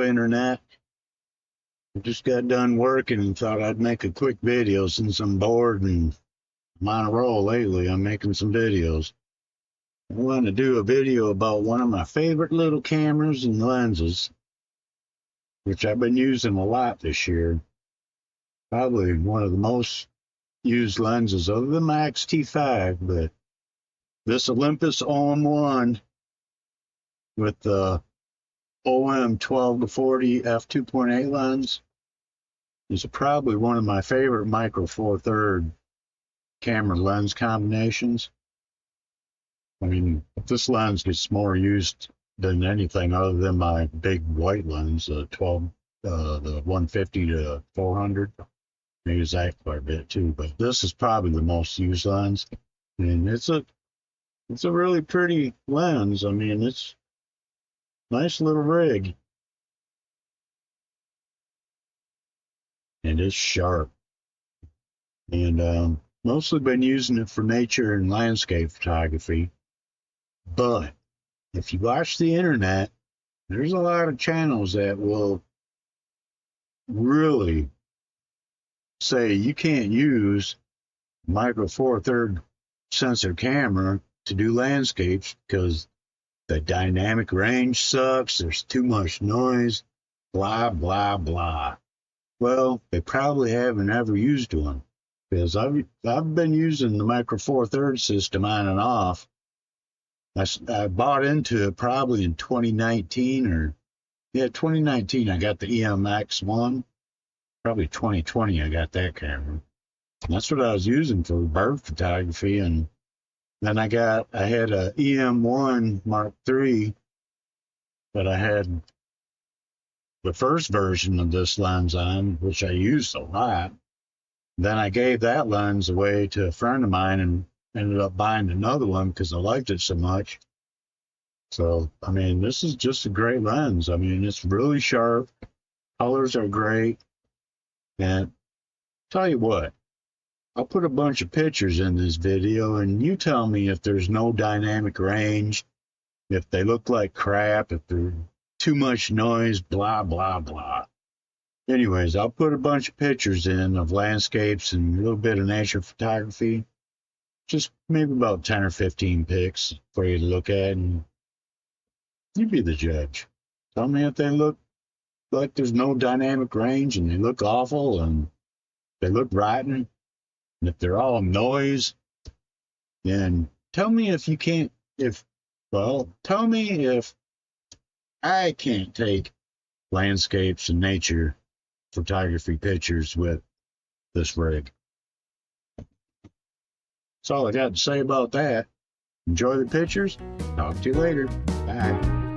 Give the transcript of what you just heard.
internet. I just got done working and thought I'd make a quick video since I'm bored and I'm on a roll lately. I'm making some videos. I want to do a video about one of my favorite little cameras and lenses, which I've been using a lot this year. Probably one of the most used lenses other than my X-T5, but this Olympus OM1 with the OM 12-40 f2.8 lens is probably one of my favorite micro four third camera lens combinations. I mean, this lens gets more used than anything other than my big white lens, the 150 to 400. I use that quite a bit too, but this is probably the most used lens, and it's a really pretty lens. I mean, it's nice little rig, and it's sharp. And mostly been using it for nature and landscape photography. But if you watch the internet, there's a lot of channels that will really say you can't use micro four third sensor camera to do landscapes because the dynamic range sucks, there's too much noise, blah, blah, blah. Well, they probably haven't ever used one, because I've been using the micro four third system on and off. I bought into it probably in 2019 2019 I got the EMX1. Probably 2020 I got that camera. And that's what I was using for bird photography. And then I had a EM1 Mark III, but I had the first version of this lens on, which I used a lot. Then I gave that lens away to a friend of mine and ended up buying another one because I liked it so much. So, I mean, this is just a great lens. I mean, it's really sharp. Colors are great. And tell you what, I'll put a bunch of pictures in this video and you tell me if there's no dynamic range, if they look like crap, if there's too much noise, blah, blah, blah. Anyways, I'll put a bunch of pictures in of landscapes and a little bit of nature photography. Just maybe about 10 or 15 pics for you to look at, and you be the judge. Tell me if they look like there's no dynamic range and they look awful and they look rotten. And if they're all noise, then tell me if you can't, tell me if I can't take landscapes and nature photography pictures with this rig. That's all I got to say about that. Enjoy the pictures. Talk to you later. Bye.